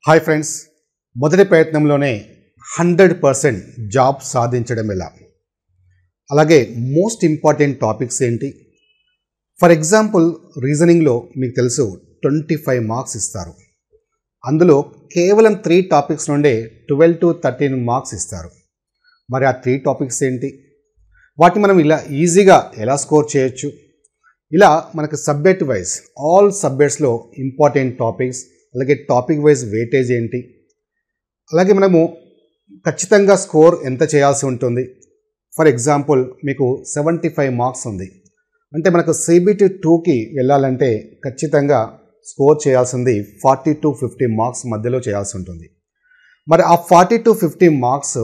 Hi friends, మొదటి ప్రయత్నంలోనే 100% job సాధించడం ఎలా, అలాగే మోస్ట్ ఇంపార్టెంట్ టాపిక్స్ ఏంటి? ఫర్ ఎగ్జాంపుల్ రీజనింగ్లో మీకు తెలుసు 25 మార్క్స్ ఇస్తారు. అందులో కేవలం 3 టాపిక్స్ నుండే 12 to 13 మార్క్స్ ఇస్తారు. మరి ఆ 3 టాపిక్స్ ఏంటి? వాటిని మనం ఇలా ఈజీగా ఎలా స్కోర్ చేయొచ్చు? ఇలా మనకు సబ్జెక్ట్ వైజ్ ఆల్ సబ్జెక్ట్స్లో ఇంపార్టెంట్ టాపిక్స్, అలాగే టాపిక్ వైజ్ వెయిటేజ్ ఏంటి, అలాగే మనము ఖచ్చితంగా స్కోర్ ఎంత చేయాల్సి ఉంటుంది. ఫర్ ఎగ్జాంపుల్ మీకు 75 మార్క్స్ ఉంది అంటే మనకు CBT 2కి వెళ్ళాలంటే ఖచ్చితంగా స్కోర్ చేయాల్సింది 40 to 50 మార్క్స్ మధ్యలో చేయాల్సి ఉంటుంది. మరి ఆ 40 to 50 మార్క్స్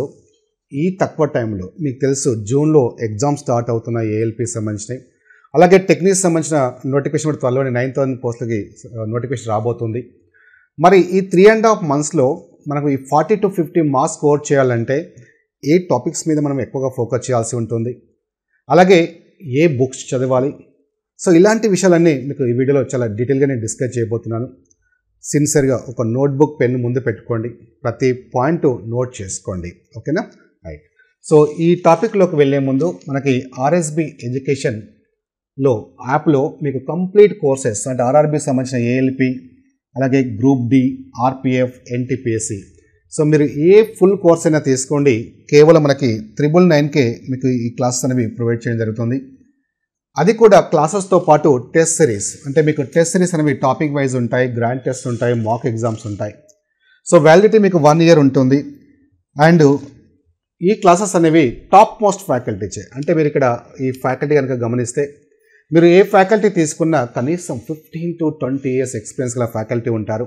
ఈ తక్కువ టైంలో మీకు తెలుసు జూన్లో ఎగ్జామ్ స్టార్ట్ అవుతున్నాయి ALP సంబంధించినవి. అలాగే టెక్నిక్స్ సంబంధించిన నోటిఫికేషన్ కూడా త్వరలోనే 9,000 పోస్టులకి నోటిఫికేషన్ రాబోతుంది. మరి ఈ 3.5 monthsలో మనకు ఈ 40 to 50 మార్క్స్ స్కోర్ చేయాలంటే ఏ టాపిక్స్ మీద మనం ఎక్కువగా ఫోకస్ చేయాల్సి ఉంటుంది, అలాగే ఏ బుక్స్ చదవాలి. సో ఇలాంటి విషయాలన్నీ మీకు ఈ వీడియోలో చాలా డీటెయిల్గా నేను డిస్కస్ చేయబోతున్నాను. సిన్సియర్గా ఒక నోట్బుక్ పెన్ ముందు పెట్టుకోండి, ప్రతి పాయింట్ నోట్ చేసుకోండి. ఓకేనా? రైట్. సో ఈ టాపిక్లోకి వెళ్ళే ముందు మనకి RSB ఎడ్యుకేషన్లో యాప్లో మీకు కంప్లీట్ కోర్సెస్ అంటే RRB సంబంధించిన ALP, అలాగే group D, RPF, NTPSC. So మీరు ఏ ఫుల్ కోర్స్ అయినా తీసుకోండి, కేవలం మనకి 999కే మీకు ఈ క్లాసెస్ అనేవి ప్రొవైడ్ చేయడం జరుగుతుంది. అది కూడా క్లాసెస్తో పాటు టెస్ట్ సిరీస్, అంటే మీకు టెస్ట్ సిరీస్ అనేవి టాపిక్ వైజ్ ఉంటాయి, గ్రాండ్ టెస్ట్ ఉంటాయి, మాక్ ఎగ్జామ్స్ ఉంటాయి. సో వ్యాలిడిటీ మీకు 1 year ఉంటుంది. అండ్ ఈ క్లాసెస్ అనేవి టాప్ మోస్ట్ ఫ్యాకల్టీచే, అంటే మీరు ఇక్కడ ఈ ఫ్యాకల్టీ కనుక గమనిస్తే మీరు ఏ ఫ్యాకల్టీ తీసుకున్నా కనీసం 15 to 20 years ఎక్స్పీరియన్స్ గల ఫ్యాకల్టీ ఉంటారు.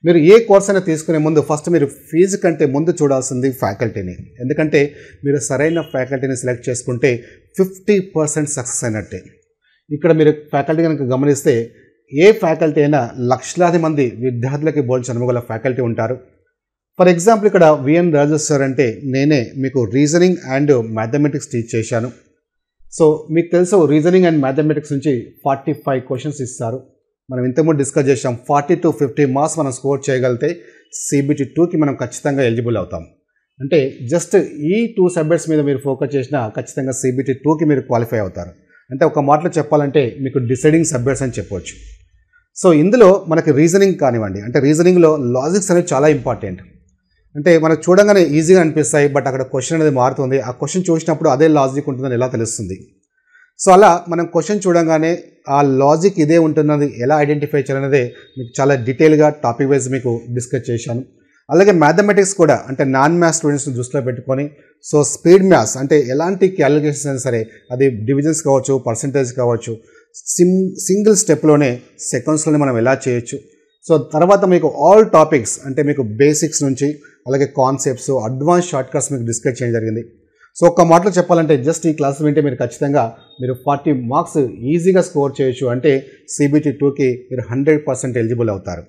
మీరు ఏ కోర్స్ అయినా తీసుకునే ముందు ఫస్ట్ మీరు ఫీజు కంటే ముందు చూడాల్సింది ఫ్యాకల్టీని. ఎందుకంటే మీరు సరైన ఫ్యాకల్టీని సెలెక్ట్ చేసుకుంటే 50% సక్సెస్ అయినట్టే. ఇక్కడ మీరు ఫ్యాకల్టీ కనుక గమనిస్తే ఏ ఫ్యాకల్టీ అయినా లక్షలాది మంది విద్యార్థులకి బోధించే అనుభవం గల ఫ్యాకల్టీ ఉంటారు. ఫర్ ఎగ్జాంపుల్ ఇక్కడ VN రాజు సార్ అంటే నేనే మీకు రీజనింగ్ అండ్ మ్యాథమెటిక్స్ టీచ్ చేశాను. సో మీకు తెలుసు రీజనింగ్ అండ్ మ్యాథమెటిక్స్ నుంచి 45 క్వశ్చన్స్ ఇస్తారు. మనం ఇంతకుముందు డిస్కస్ చేసాం 40 to 50 మార్క్స్ మనం స్కోర్ చేయగలిగితే CBT 2కి మనం ఖచ్చితంగా ఎలిజిబుల్ అవుతాం. అంటే జస్ట్ ఈ 2 సబ్జెక్ట్స్ మీద మీరు ఫోకస్ చేసినా ఖచ్చితంగా CBT 2కి మీరు క్వాలిఫై అవుతారు. అంటే ఒక మాటలో చెప్పాలంటే మీకు డిసైడింగ్ సబ్జెక్ట్స్ అని చెప్పవచ్చు. సో ఇందులో మనకి రీజనింగ్ కానివ్వండి, అంటే రీజనింగ్లో లాజిక్స్ అనేవి చాలా ఇంపార్టెంట్. అంటే మనకు చూడంగానే ఈజీగా అనిపిస్తాయి, బట్ అక్కడ క్వశ్చన్ అనేది మారుతుంది. ఆ క్వశ్చన్ చూసినప్పుడు అదే లాజిక్ ఉంటుందని ఎలా తెలుస్తుంది? సో అలా మనం క్వశ్చన్ చూడంగానే ఆ లాజిక్ ఇదే ఉంటున్నది ఎలా ఐడెంటిఫై చేయాలనేదే మీకు చాలా డీటెయిల్గా టాపిక్ వైజ్ మీకు డిస్కస్ చేశాను. అలాగే మ్యాథమెటిక్స్ కూడా, అంటే నాన్ మ్యాథ్స్ స్టూడెంట్స్ని దృష్టిలో పెట్టుకొని సో స్పీడ్ మ్యాథ్స్ అంటే ఎలాంటి క్యాలిక్యులేషన్స్ అయినా సరే, అది డివిజన్స్ కావచ్చు, పర్సంటేజ్ కావచ్చు, సింగిల్ స్టెప్లోనే సెకండ్స్లోనే మనం ఎలా చేయొచ్చు. సో తర్వాత మీకు ఆల్ టాపిక్స్ అంటే మీకు బేసిక్స్ నుంచి అలాగే కాన్సెప్ట్స్, అడ్వాన్స్ షార్ట్ కట్స్ మీకు డిస్కస్ చేయడం జరిగింది. సో ఒక్క మాటలో చెప్పాలంటే జస్ట్ ఈ క్లాస్ వింటే మీరు ఖచ్చితంగా మీరు 40 మార్క్స్ ఈజీగా స్కోర్ చేయొచ్చు. అంటే CBT 2కి మీరు 100% ఎలిజిబుల్ అవుతారు.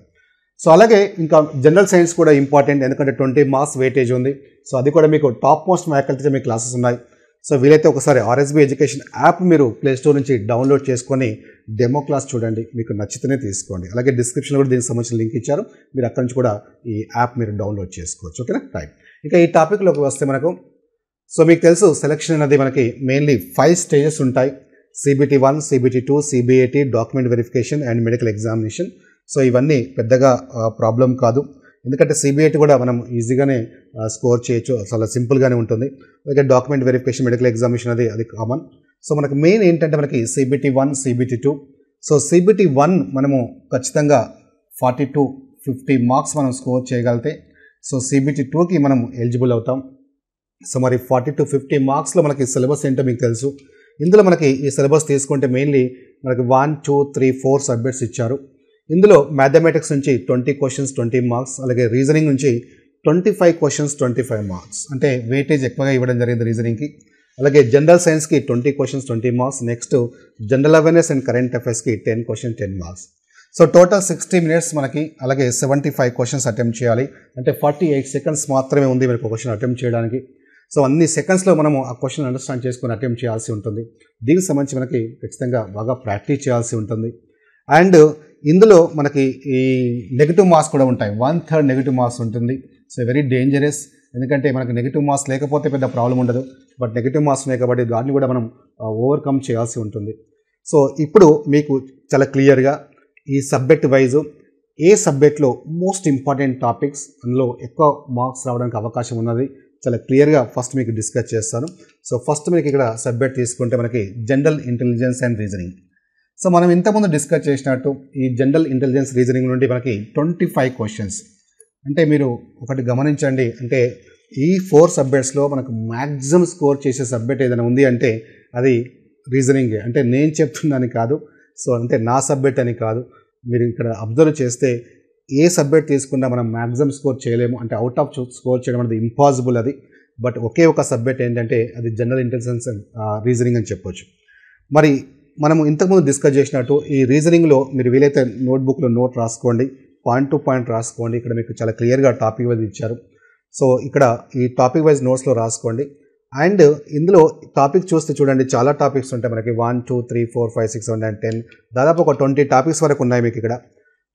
సో అలాగే ఇంకా జనరల్ సైన్స్ కూడా ఇంపార్టెంట్, ఎందుకంటే 20 మార్క్స్ వెయిటేజ్ ఉంది. సో అది కూడా మీకు టాప్ మోస్ట్ ఫ్యాకల్టీతో మీకు క్లాసెస్ ఉన్నాయి. సో వీలైతే ఒకసారి RSB ఎడ్యుకేషన్ యాప్ మీరు ప్లేస్టోర్ నుంచి డౌన్లోడ్ చేసుకొని డెమో క్లాస్ చూడండి, మీకు నచ్చితేనే తీసుకోండి. అలాగే డిస్క్రిప్షన్లో కూడా దీనికి సంబంధించిన లింక్ ఇచ్చారు, మీరు అక్కడి నుంచి కూడా ఈ యాప్ మీరు డౌన్లోడ్ చేసుకోవచ్చు. ఓకేనా? రైట్. ఇక ఈ టాపిక్లోకి వస్తే మనకు సో మీకు తెలుసు సెలక్షన్ అనేది మనకి మెయిన్లీ 5 స్టేజెస్ ఉంటాయి. CBT 1, CBT 2, CBAT, document verification and medical examination. So ఇవన్నీ పెద్దగా ప్రాబ్లం కాదు, ఎందుకంటే CBAT కూడా మనం ఈజీగానే స్కోర్ చేయొచ్చు, చాలా సింపుల్గానే ఉంటుంది. అలాగే డాక్యుమెంట్ వెరిఫికేషన్, మెడికల్ ఎగ్జామినేషన్ అది కామన్. సో మనకు మెయిన్ ఏంటంటే మనకి CBT 1, CBT 2. సో CBT 1 మనము ఖచ్చితంగా 40 to 50 మార్క్స్ మనం స్కోర్ చేయగలిగితే సో CBT 2కి మనం ఎలిజిబుల్ అవుతాం. సో మరి 40 to 50 మార్క్స్లో మనకి సిలబస్ ఏంటో మీకు తెలుసు. ఇందులో మనకి ఈ సిలబస్ తీసుకుంటే మెయిన్లీ మనకి 1, 2, 3, 4 సబ్జెక్ట్స్ ఇచ్చారు. ఇందులో మ్యాథమెటిక్స్ నుంచి 20 క్వశ్చన్స్ 20 మార్క్స్, అలాగే రీజనింగ్ నుంచి 25 క్వశ్చన్స్ 25 మార్క్స్, అంటే వెయిటేజ్ ఎక్కువగా ఇవ్వడం జరిగింది రీజనింగ్కి. అలాగే జనరల్ సైన్స్కి 20 questions 20 marks, next general awareness and current అఫైర్స్కి 10 questions 10 marks. So total 60 minutes మనకి, అలాగే 75 క్వశ్చన్స్ అటెంప్ట్ చేయాలి. అంటే 48 seconds మాత్రమే ఉంది మీకు క్వశ్చన్ అటెంప్ట్ చేయడానికి. సో అన్ని సెకండ్స్లో మనము ఆ క్వశ్చన్ అండర్స్టాండ్ చేసుకొని అటెంప్ట్ చేయాల్సి ఉంటుంది. దీనికి సంబంధించి మనకి ఖచ్చితంగా బాగా ప్రాక్టీస్ చేయాల్సి ఉంటుంది. అండ్ ఇందులో మనకి ఈ నెగిటివ్ మార్క్స్ కూడా ఉంటాయి, 1/3 నెగిటివ్ మార్క్స్ ఉంటుంది. సో వెరీ డేంజరస్, ఎందుకంటే మనకి నెగిటివ్ మార్క్స్ లేకపోతే పెద్ద ప్రాబ్లం ఉండదు, బట్ నెగిటివ్ మార్క్స్ ఉన్నాయి కాబట్టి దాన్ని కూడా మనం ఓవర్కమ్ చేయాల్సి ఉంటుంది. సో ఇప్పుడు మీకు చాలా క్లియర్గా ఈ సబ్జెక్ట్ వైజ్ ఏ సబ్జెక్ట్లో మోస్ట్ ఇంపార్టెంట్ టాపిక్స్, అందులో ఎక్కువ మార్క్స్ రావడానికి అవకాశం ఉన్నది చాలా క్లియర్గా ఫస్ట్ మీకు డిస్కస్ చేస్తాను. సో ఫస్ట్ మీకు ఇక్కడ సబ్జెక్ట్ తీసుకుంటే మనకి general intelligence and reasoning. So మనం ఇంతకుముందు డిస్కస్ చేసినట్టు ఈ జనరల్ ఇంటెలిజెన్స్ రీజనింగ్ నుండి మనకి 25 క్వశ్చన్స్. అంటే మీరు ఒకటి గమనించండి, అంటే ఈ 4 సబ్జెక్ట్స్లో మనకు మ్యాక్సిమం స్కోర్ చేసే సబ్జెక్ట్ ఏదైనా ఉంది అంటే అది రీజనింగే. అంటే నేను చెప్తున్నాను కాదు, సో అంటే నా సబ్జెక్ట్ అని కాదు, మీరు ఇక్కడ అబ్జర్వ్ చేస్తే ఏ సబ్జెక్ట్ తీసుకున్నా మనం మ్యాక్సిమం స్కోర్ చేయలేము, అంటే అవుట్ ఆఫ్ స్కోర్ చేయడం అనేది ఇంపాసిబుల్ అది. బట్ ఒకే ఒక సబ్జెక్ట్ ఏంటంటే అది జనరల్ ఇంటెలిజెన్స్ అండ్ రీజనింగ్ అని చెప్పొచ్చు. మరి మనము ఇంతకుముందు డిస్కస్ చేసినట్టు ఈ రీజనింగ్లో మీరు వీలైతే నోట్బుక్లో నోట్ రాసుకోండి, పాయింట్ టు పాయింట్ రాసుకోండి. ఇక్కడ మీకు చాలా క్లియర్గా టాపిక్ వైజ్ ఇచ్చారు. సో ఇక్కడ ఈ టాపిక్ వైజ్ నోట్స్లో రాసుకోండి. అండ్ ఇందులో టాపిక్ చూస్తే చూడండి, చాలా టాపిక్స్ ఉంటాయి మనకి, 1 2 3 4 5 6 7 8 10 దాదాపు ఒక 20 టాపిక్స్ వరకు ఉన్నాయి మీకు ఇక్కడ.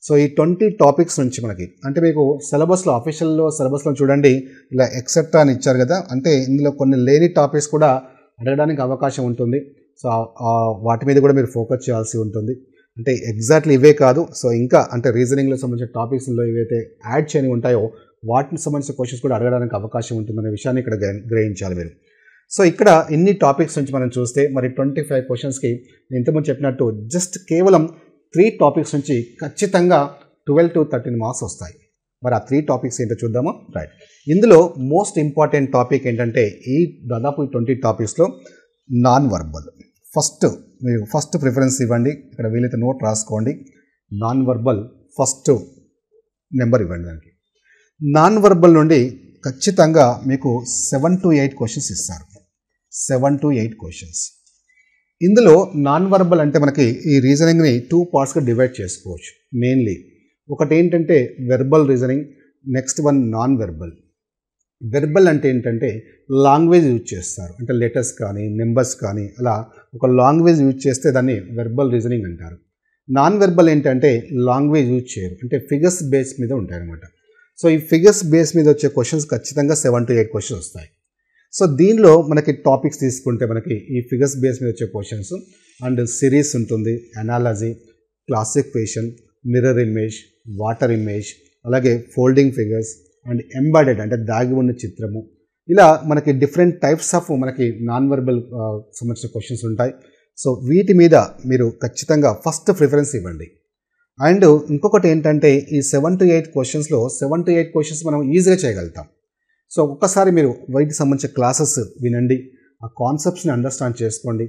సో ఈ 20 టాపిక్స్ నుంచి మనకి అంటే మీకు సిలబస్లో అఫీషియల్లో సిలబస్లో చూడండి ఇలా ఎక్సెట్రా అని ఇచ్చారు కదా, అంటే ఇందులో కొన్ని లేని టాపిక్స్ కూడా అడగడానికి అవకాశం ఉంటుంది. సో వాటి మీద కూడా మీరు ఫోకస్ చేయాల్సి ఉంటుంది. అంటే ఎగ్జాక్ట్లీ ఇవే కాదు, సో ఇంకా అంటే రీజనింగ్లో సంబంధించిన టాపిక్స్లో ఏవైతే యాడ్ చేయని ఉంటాయో వాటికి సంబంధించిన క్వశ్చన్స్ కూడా అడగడానికి అవకాశం ఉంటుందనే విషయాన్ని ఇక్కడ గ్రహించాలి మీరు. సో ఇక్కడ ఇన్ని టాపిక్స్ నుంచి మనం చూస్తే మరి 25 క్వశ్చన్స్కి నేను ఇంతకుముందు చెప్పినట్టు జస్ట్ కేవలం 3 టాపిక్స్ నుంచి ఖచ్చితంగా 12 to 13 మార్క్స్ వస్తాయి. మరి ఆ 3 టాపిక్స్ ఏంటో చూద్దామా. రైట్, ఇందులో మోస్ట్ ఇంపార్టెంట్ టాపిక్ ఏంటంటే ఈ దాదాపు 20 టాపిక్స్లో నాన్ వర్బల్. మీరు ఫస్ట్ ప్రిఫరెన్స్ ఇవ్వండి, ఇక్కడ వీలైతే నోట్ రాసుకోండి. నాన్ వర్బల్ ఫస్ట్ నెంబర్ ఇవ్వండి దానికి. నాన్ వర్బల్ నుండి ఖచ్చితంగా మీకు 7 to 8 క్వశ్చన్స్ ఇస్తారు, 7 to 8 క్వశ్చన్స్. ఇందులో నాన్ వర్బల్ అంటే మనకి ఈ రీజనింగ్ని 2 పార్ట్స్గా డివైడ్ చేసుకోవచ్చు మెయిన్లీ. ఒకటి ఏంటంటే verbal reasoning, next one non verbal. Verbal అంటే ఏంటంటే లాంగ్వేజ్ యూజ్ చేస్తారు, అంటే లెటర్స్ కానీ నెంబర్స్ కానీ అలా ఒక లాంగ్వేజ్ యూజ్ చేస్తే దాన్ని వెర్బల్ రీజనింగ్ అంటారు. నాన్ వెర్బల్ ఏంటంటే లాంగ్వేజ్ యూజ్ చేయరు, అంటే ఫిగర్స్ బేస్ మీద ఉంటాయి అన్నమాట. సో ఈ ఫిగర్స్ బేస్ మీద వచ్చే క్వశ్చన్స్ ఖచ్చితంగా 7 to 8 క్వశ్చన్స్ వస్తాయి. సో దీనిలో మనకి టాపిక్స్ తీసుకుంటే మనకి ఈ ఫిగర్స్ బేస్ మీద వచ్చే క్వశ్చన్స్ అండ్ సిరీస్ ఉంటుంది, analogy, classification, mirror image, water image, అలాగే ఫోల్డింగ్ ఫిగర్స్ అండ్ ఎంబెడెడ్ అంటే దాగి ఉన్న చిత్రము, ఇలా మనకి డిఫరెంట్ టైప్స్ ఆఫ్ మనకి నాన్ వెర్బల్ సంబంధించిన క్వశ్చన్స్ ఉంటాయి. సో వీటి మీద మీరు ఖచ్చితంగా ఫస్ట్ ప్రిఫరెన్స్ ఇవ్వండి. అండ్ ఇంకొకటి ఏంటంటే ఈ 7 to 8 క్వశ్చన్స్లో 7 to 8 క్వశ్చన్స్ మనం ఈజీగా చేయగలుగుతాం. సో ఒక్కసారి మీరు వీటికి సంబంధించిన క్లాసెస్ వినండి, ఆ కాన్సెప్ట్స్ని అండర్స్టాండ్ చేసుకోండి,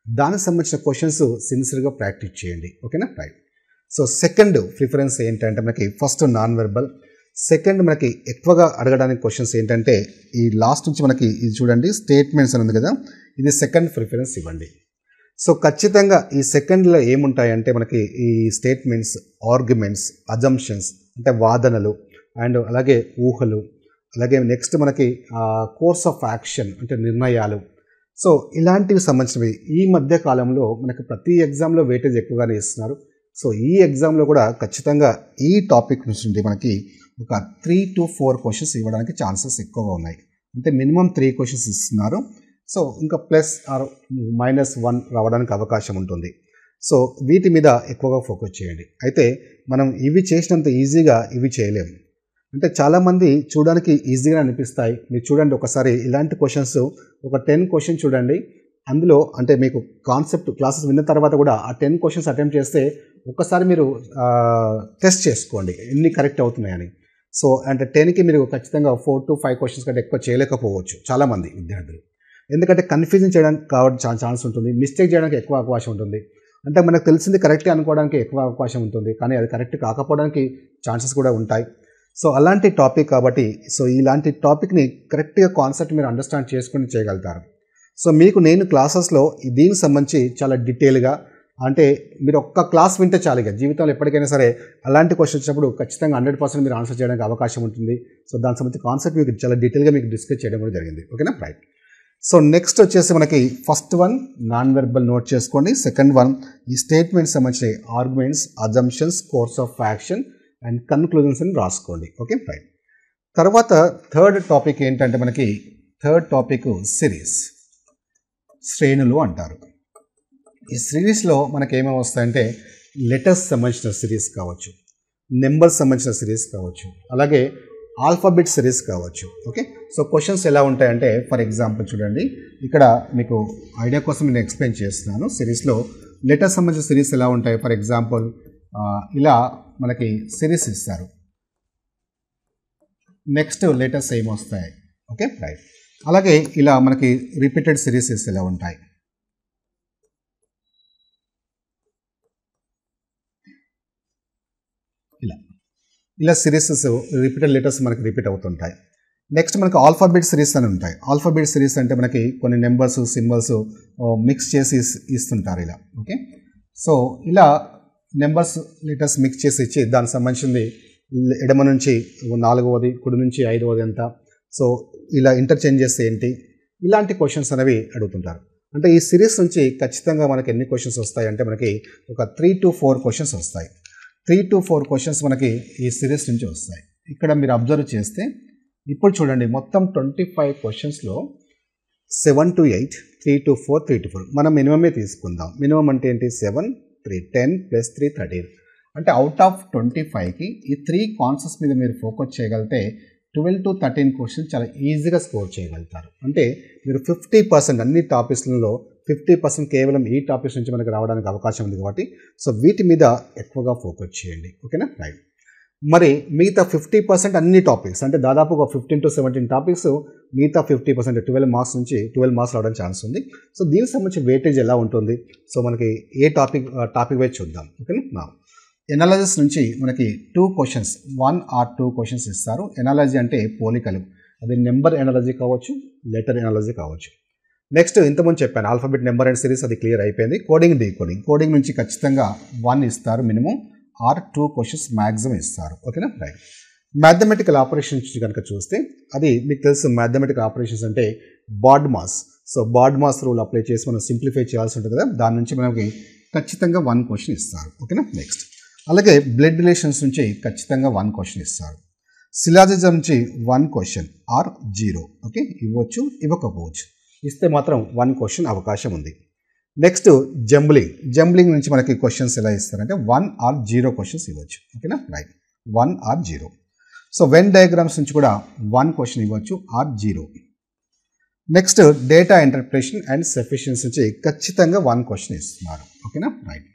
దానికి సంబంధించిన క్వశ్చన్స్ సిన్సియర్గా ప్రాక్టీస్ చేయండి. ఓకేనా. రైట్. సో సెకండ్ ప్రిఫరెన్స్ ఏంటంటే మనకి ఫస్ట్ నాన్ వెర్బల్, సెకండ్ మనకి ఎక్కువగా అడగడానికి క్వశ్చన్స్ ఏంటంటే ఈ లాస్ట్ నుంచి మనకి ఇది చూడండి స్టేట్మెంట్స్ అని ఉంది కదా, ఇది సెకండ్ ప్రిఫరెన్స్ ఇవ్వండి. సో ఖచ్చితంగా ఈ సెకండ్లో ఏముంటాయంటే మనకి ఈ స్టేట్మెంట్స్, ఆర్గ్యుమెంట్స్, అజంప్షన్స్ అంటే వాదనలు, అండ్ అలాగే ఊహలు, అలాగే నెక్స్ట్ మనకి కోర్స్ ఆఫ్ యాక్షన్ అంటే నిర్ణయాలు. సో ఇలాంటివి సంబంధించినవి ఈ మధ్య కాలంలో మనకి ప్రతి ఎగ్జామ్లో వెయిటేజ్ ఎక్కువగానే ఇస్తున్నారు. సో ఈ ఎగ్జామ్లో కూడా ఖచ్చితంగా ఈ టాపిక్ నుంచి మనకి ఒక 3 to 4 క్వశ్చన్స్ ఇవ్వడానికి ఛాన్సెస్ ఎక్కువగా ఉన్నాయి. అంటే మినిమం 3 క్వశ్చన్స్ ఇస్తున్నారు. సో ఇంకా ప్లస్ ఆర్ -1 రావడానికి అవకాశం ఉంటుంది. సో వీటి మీద ఎక్కువగా ఫోకస్ చేయండి. అయితే మనం ఇవి చేసినంత ఈజీగా ఇవి చేయలేము. అంటే చాలామంది చూడడానికి ఈజీగా అనిపిస్తాయి. మీరు చూడండి ఒకసారి ఇలాంటి క్వశ్చన్స్ ఒక 10 క్వశ్చన్ చూడండి. అందులో అంటే మీకు కాన్సెప్ట్ క్లాసెస్ విన్న తర్వాత కూడా ఆ 10 క్వశ్చన్స్ అటెంప్ట్ చేస్తే ఒక్కసారి మీరు టెస్ట్ చేసుకోండి ఎన్ని కరెక్ట్ అవుతున్నాయని. సో అంటే 10కి మీరు ఖచ్చితంగా 4 to 5 క్వశ్చన్స్ కంటే ఎక్కువ చేయలేకపోవచ్చు చాలామంది విద్యార్థులు. ఎందుకంటే కన్ఫ్యూజన్ చేయడానికి కావడం ఛాన్స్ ఉంటుంది, మిస్టేక్ చేయడానికి ఎక్కువ అవకాశం ఉంటుంది. అంటే మనకు తెలిసింది కరెక్టే అనుకోవడానికి ఎక్కువ అవకాశం ఉంటుంది, కానీ అది కరెక్ట్ కాకపోవడానికి ఛాన్సెస్ కూడా ఉంటాయి. సో అలాంటి టాపిక్ కాబట్టి సో ఇలాంటి టాపిక్ని కరెక్ట్గా కాన్సెప్ట్ మీరు అండర్స్టాండ్ చేసుకుని చేయగలుగుతారు. సో మీకు నేను క్లాసెస్లో దీనికి సంబంధించి చాలా డీటెయిల్గా అంటే మీరు ఒక్క క్లాస్ వింటే చాలు, ఇక జీవితంలో ఎప్పటికైనా సరే అలాంటి క్వశ్చన్ వచ్చినప్పుడు ఖచ్చితంగా 100% మీరు ఆన్సర్ చేయడానికి అవకాశం ఉంటుంది. సో దానికి సంబంధించి కాన్సెప్ట్ మీకు చాలా డీటెయిల్గా మీకు డిస్కస్ చేయడం కూడా జరిగింది. ఓకేనా. రైట్. సో నెక్స్ట్ వచ్చేసి మనకి first one non verbal note చేసుకోండి. సెకండ్ వన్ ఈ స్టేట్మెంట్స్ సంబంధించిన arguments, assumptions, course of action and conclusions అని రాసుకోండి. Okay right. తర్వాత థర్డ్ టాపిక్ ఏంటంటే మనకి థర్డ్ టాపిక్ సిరీస్, శ్రేణులు అంటారు. ఈ సిరీస్లో మనకి ఏమేమి వస్తాయంటే లెటర్స్ సంబంధించిన సిరీస్ కావచ్చు, నెంబర్స్ సంబంధించిన సిరీస్ కావచ్చు, అలాగే ఆల్ఫాబెట్ సిరీస్ కావచ్చు. ఓకే, సో క్వశ్చన్స్ ఎలా ఉంటాయంటే ఫర్ ఎగ్జాంపుల్ చూడండి, ఇక్కడ మీకు ఐడియా కోసం నేను ఎక్స్ప్లెయిన్ చేస్తున్నాను. సిరీస్లో లెటర్స్ సంబంధించిన సిరీస్ ఎలా ఉంటాయి, ఫర్ ఎగ్జాంపుల్ ఇలా మనకి సిరీస్ ఇస్తారు. నెక్స్ట్ లెటర్స్ ఏమొస్తాయి. Okay right. అలాగే ఇలా మనకి రిపీటెడ్ సిరీసెస్ ఎలా ఉంటాయి. ఇలా సిరీసెస్ రిపీటెడ్ లెటర్స్ మనకి రిపీట్ అవుతుంటాయి. నెక్స్ట్ మనకి ఆల్ఫాబెట్ సిరీస్ అని ఉంటాయి. ఆల్ఫాబెట్ సిరీస్ అంటే మనకి కొన్ని నెంబర్స్, సింబల్స్ మిక్స్ చేసి ఇస్తుంటారు ఇలా. ఓకే, సో ఇలా నెంబర్స్, లెటర్స్ మిక్స్ చేసి ఇచ్చి దానికి సంబంధించింది ఎడమ నుంచి 4వది, కుడి నుంచి 5వది ఎంత, సో ఇలా ఇంటర్చేంజ్ చేస్తే ఏంటి, ఇలాంటి క్వశ్చన్స్ అనేవి అడుగుతుంటారు. అంటే ఈ సిరీస్ నుంచి ఖచ్చితంగా మనకి ఎన్ని క్వశ్చన్స్ వస్తాయి అంటే మనకి ఒక 3 to 4 క్వశ్చన్స్ వస్తాయి. 3 to 4 క్వశ్చన్స్ మనకి ఈ సిరీస్ నుంచి వస్తాయి. ఇక్కడ మీరు అబ్జర్వ్ చేస్తే ఇప్పుడు చూడండి, మొత్తం 25 క్వశ్చన్స్లో 7 to 8, 3 to 4, 3 to 4 మనం మినిమమే తీసుకుందాం. మినిమం అంటే ఏంటి, 7, 3, 10 + 3, 13. అంటే అవుట్ ఆఫ్ 25కి ఈ 3 కాన్సెప్ట్స్ మీద మీరు ఫోకస్ చేయగలిగితే 12 to 13 క్వశ్చన్స్ చాలా ఈజీగా స్కోర్ చేయగలుగుతారు. అంటే మీరు 50% అన్ని టాపిక్స్లలో 50% కేవలం ఈ టాపిక్స్ నుంచి మనకు రావడానికి అవకాశం ఉంది కాబట్టి సో వీటి మీద ఎక్కువగా ఫోకస్ చేయండి. ఓకేనా రైట్. మరి మిగతా 50% అన్ని టాపిక్స్ అంటే దాదాపు ఒక 15 to 17 టాపిక్స్, మిగతా 50% 12 మార్క్స్ నుంచి 12 మార్క్స్ రావడానికి ఛాన్స్ ఉంది. సో దీనికి సంబంధించి వెయిటేజ్ ఎలా ఉంటుంది, సో మనకి ఏ టాపిక్ వైజ్ చూద్దాం. ఓకేనా. ఎనాలజిస్ నుంచి మనకి 2 క్వశ్చన్స్, 1 or 2 క్వశ్చన్స్ ఇస్తారు. ఎనాలజీ అంటే పోలికలు, అది నెంబర్ ఎనాలజీ కావచ్చు, లెటర్ ఎనాలజీ కావచ్చు. నెక్స్ట్ ఇంతకుముందు చెప్పాను ఆల్ఫాబెట్, నెంబర్ అండ్ సిరీస్, అది క్లియర్ అయిపోయింది. Coding, decoding. కోడింగ్ నుంచి ఖచ్చితంగా 1 ఇస్తారు మినిమం, ఆర్ 2 క్వశ్చన్స్ మ్యాక్సిమం ఇస్తారు. ఓకేనా రైట్. మ్యాథమెటికల్ ఆపరేషన్స్ కనుక చూస్తే అది మీకు తెలుసు, మ్యాథమెటికల్ ఆపరేషన్స్ అంటే BODMAS. So BODMAS rule apply చేసి మనం సింప్లిఫై చేయాల్సి ఉంటుంది కదా, దాని నుంచి మనకి ఖచ్చితంగా 1 క్వశ్చన్ ఇస్తారు. ఓకేనా నెక్స్ట్. అలాగే బ్లడ్ రిలేషన్స్ నుంచి ఖచ్చితంగా 1 క్వశ్చన్ ఇస్తారు. సిలాజిజం నుంచి 1 క్వశ్చన్ ఆర్ 0. ఓకే, ఇవ్వచ్చు, ఇవ్వకపోవచ్చు. ఇస్తే మాత్రం 1 క్వశ్చన్ అవకాశం ఉంది. నెక్స్ట్ జంబ్లింగ్ నుంచి మనకి క్వశ్చన్స్ ఎలా ఇస్తారంటే 1 or 0 క్వశ్చన్స్ ఇవ్వచ్చు. ఓకేనా right, 1 or 0. So when diagrams నుంచి కూడా 1 క్వశ్చన్ ఇవ్వచ్చు or 0. Next data interpretation and sufficiency నుంచి ఖచ్చితంగా 1 క్వశ్చన్ ఇస్తున్నారు. ఓకేనా రైట్.